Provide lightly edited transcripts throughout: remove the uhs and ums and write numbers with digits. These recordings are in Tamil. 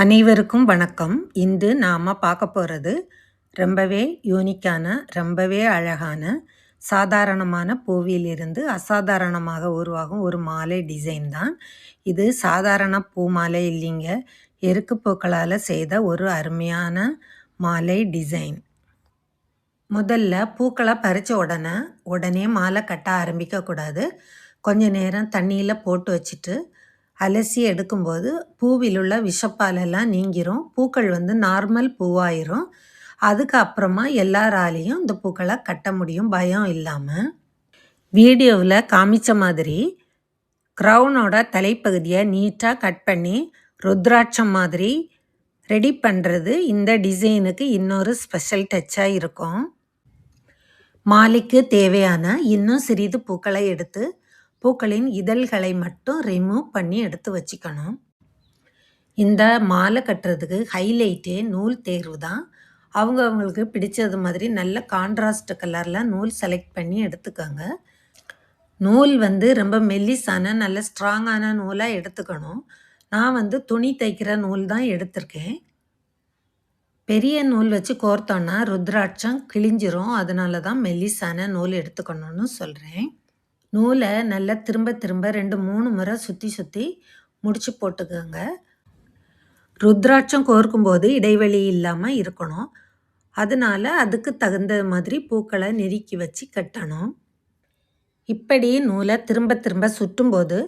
அனைவருக்கும் வணக்கம். இன்று நாம பார்க்க போறது ரொம்பவே யூனிக்கான, ரொம்பவே அழகான, சாதாரணமான பூவிலிருந்து அசாதாரணமாக உருவாகும் ஒரு மாலை டிசைன் தான். இது சாதாரண பூ மாலை இல்லைங்க. எருக்கு பூக்களால் செய்த ஒரு அருமையான மாலை டிசைன். முதல்ல பூக்களை பறித்த உடனே மாலை கட்ட ஆரம்பிக்கக்கூடாது. கொஞ்ச நேரம் தண்ணியில் போட்டு வச்சுட்டு அலசி எடுக்கும்போது பூவில் உள்ள விஷப்பாலெல்லாம் நீங்கிரும். பூக்கள் நார்மல் பூவாயிரும். அதுக்கு அப்புறமா எல்லாராலையும் இந்த பூக்களை கட்ட முடியும் பயம் இல்லாமல். வீடியோவில் காமிச்ச மாதிரி க்ரௌனோட தலைப்பகுதியை நீட்டாக கட் பண்ணி ருத்ராட்சம் மாதிரி ரெடி பண்ணுறது இந்த டிசைனுக்கு இன்னொரு ஸ்பெஷல் டச்சாக இருக்கும். மாலைக்கு தேவையான இன்னும் சிறிது பூக்களை எடுத்து பூக்களின் இதழ்களை மட்டும் ரிமூவ் பண்ணி எடுத்து வச்சுக்கணும். இந்த மாலை கட்டுறதுக்கு ஹைலைட்டே நூல் தேர்வு தான். அவங்களுக்கு பிடிச்சது மாதிரி நல்ல கான்ட்ராஸ்ட் கலரில் நூல் செலக்ட் பண்ணி எடுத்துக்கோங்க. நூல் ரொம்ப மெல்லிசான நல்ல ஸ்ட்ராங்கான நூலாக எடுத்துக்கணும். நான் துணி தைக்கிற நூல் தான் எடுத்திருக்கேன். பெரிய நூல் வச்சு கோர்த்தோன்னா ருத்ராட்சம் கிழிஞ்சிரும். அதனால தான் மெல்லிசான நூல் எடுத்துக்கணும்னு சொல்கிறேன். நூலை நல்லா திரும்ப 2-3 முறை சுற்றி முடிச்சு போட்டுக்கோங்க. ருத்ராட்சம் கோர்க்கும்போது இடைவெளி இல்லாமல் இருக்கணும். அதனால அதுக்கு தகுந்த மாதிரி பூக்களை நெருக்கி வச்சு கட்டணும். இப்படி நூலை திரும்ப சுற்றும்போது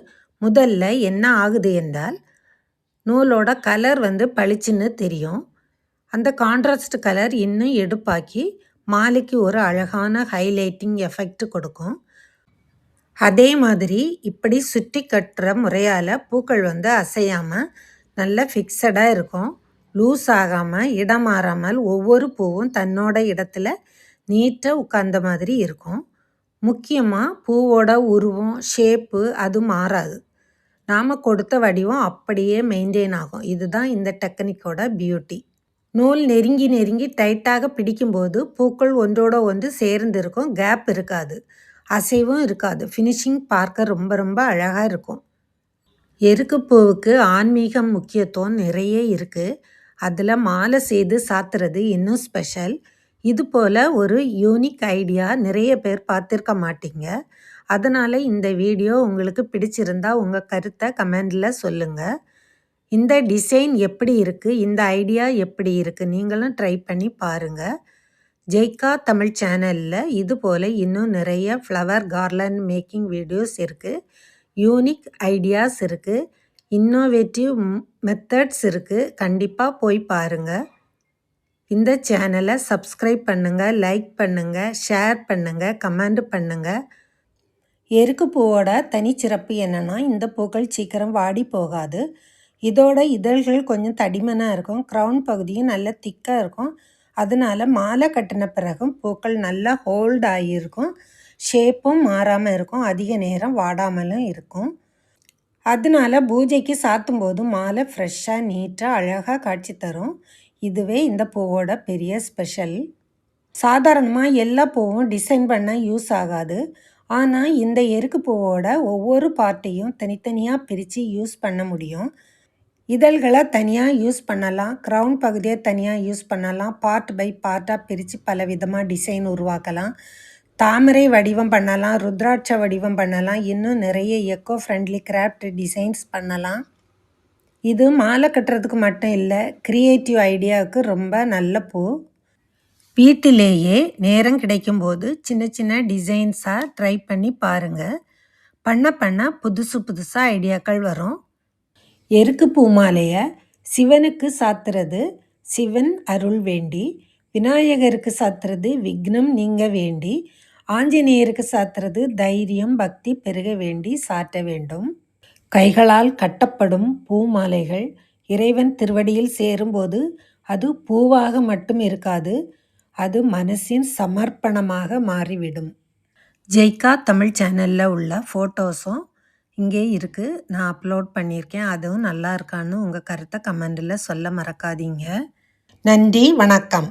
முதல்ல என்ன ஆகுது என்றால் நூலோட கலர் பளிச்சுன்னு தெரியும். அந்த கான்ட்ராஸ்ட் கலர் இன்னும் எடுப்பாக்கி மாலைக்கு ஒரு அழகான ஹைலைட்டிங் எஃபெக்ட் கொடுக்கும். அதே மாதிரி இப்படி சுற்றி கட்டுற முறையால் பூக்கள் அசையாமல் நல்ல ஃபிக்ஸடாக இருக்கும். லூஸ் ஆகாமல் இடம் மாறாமல் ஒவ்வொரு பூவும் தன்னோட இடத்துல நீட்டாக உட்கார்ந்த மாதிரி இருக்கும். முக்கியமாக பூவோட உருவம் ஷேப்பு அது மாறாது. நாம் கொடுத்த வடிவம் அப்படியே மெயின்டைன் ஆகும். இதுதான் இந்த டெக்னிக்கோட பியூட்டி. நூல் நெருங்கி டைட்டாக பிடிக்கும்போது பூக்கள் ஒன்றோட ஒன்று சேர்ந்து இருக்கும். கேப் இருக்காது, அசைவும் இருக்காது. ஃபினிஷிங் பார்க்க ரொம்ப அழகாக இருக்கும். எருக்கு பூவுக்கு ஆன்மீகம் முக்கியத்துவம் நிறைய இருக்குது. அதில் மாலை செய்து சாத்துறது இன்னும் ஸ்பெஷல். இது போல் ஒரு யூனிக் ஐடியா நிறைய பேர் பார்த்துருக்க மாட்டீங்க. அதனால் இந்த வீடியோ உங்களுக்கு பிடிச்சிருந்தா உங்கள் கருத்தை கமெண்டில் சொல்லுங்கள். இந்த டிசைன் எப்படி இருக்குது, இந்த ஐடியா எப்படி இருக்குது, நீங்களும் ட்ரை பண்ணி பாருங்கள். ஜெய்கா தமிழ் சேனலில் இது போல் இன்னும் நிறைய ஃப்ளவர் கார்லண்ட் மேக்கிங் வீடியோஸ் இருக்குது. யூனிக் ஐடியாஸ் இருக்குது, இன்னோவேட்டிவ் மெத்தட்ஸ் இருக்குது. கண்டிப்பாக போய் பாருங்கள். இந்த சேனலை சப்ஸ்கிரைப் பண்ணுங்கள், லைக் பண்ணுங்கள், ஷேர் பண்ணுங்கள், கமெண்ட் பண்ணுங்கள். எருக்கு பூவோட தனிச்சிறப்பு என்னென்னா இந்த பூக்கள் சீக்கிரம் வாடி போகாது. இதோட இதழ்கள் கொஞ்சம் தடிமனாக இருக்கும். க்ரௌன் பகுதியும் நல்ல திக்காக இருக்கும். அதனால மாலை கட்டின பிறகும் பூக்கள் நல்லா ஹோல்ட் ஆகியிருக்கும். ஷேப்பும் மாறாமல் இருக்கும். அதிக நேரம் வாடாமலும் இருக்கும். அதனால பூஜைக்கு சாத்தும் போது மாலை ஃப்ரெஷ்ஷாக நீட்டாக அழகாக காட்சி தரும். இதுவே இந்த பூவோட பெரிய ஸ்பெஷல். சாதாரணமாக எல்லா பூவும் டிசைன் பண்ண யூஸ் ஆகாது. ஆனால் இந்த எருக்கு பூவோட ஒவ்வொரு பார்ட்டையும் தனித்தனியாக பிரித்து யூஸ் பண்ண முடியும். இதழ்களை தனியாக யூஸ் பண்ணலாம், க்ரௌன் பகுதியை தனியாக யூஸ் பண்ணலாம். பார்ட் பை பார்ட்டாக பிரித்து பல விதமாக டிசைன் உருவாக்கலாம். தாமரை வடிவம் பண்ணலாம், ருத்ராட்ச வடிவம் பண்ணலாம். இன்னும் நிறைய எக்கோ ஃப்ரெண்ட்லி கிராஃப்ட் டிசைன்ஸ் பண்ணலாம். இது மாலை கட்டுறதுக்கு மட்டும் இல்லை, க்ரியேட்டிவ் ஐடியாவுக்கு ரொம்ப நல்ல பூ. வீட்டிலேயே நேரம் கிடைக்கும்போது சின்ன டிசைன்ஸாக ட்ரை பண்ணி பாருங்கள். பண்ண புதுசாக ஐடியாக்கள் வரும். எருக்கு பூ மாலையை சிவனுக்கு சாத்துறது சிவன் அருள் வேண்டி, விநாயகருக்கு சாத்துறது விக்னம் நீங்க வேண்டி, ஆஞ்சநேயருக்கு சாத்துறது தைரியம் பக்தி பெருக வேண்டி சாட்ட வேண்டும். கைகளால் கட்டப்படும் பூ மாலைகள் இறைவன் திருவடியில் சேரும்போது அது பூவாக மட்டும் இருக்காது, அது மனசின் சமர்ப்பணமாக மாறிவிடும். ஜெய்கா தமிழ் சேனலில் உள்ள ஃபோட்டோஸும் இங்கே இருக்குது, நான் அப்லோட் பண்ணியிருக்கேன். அதுவும் நல்லா இருக்கான்னு உங்கள் கருத்தை கமெண்டில் சொல்ல மறக்காதீங்க. நன்றி, வணக்கம்.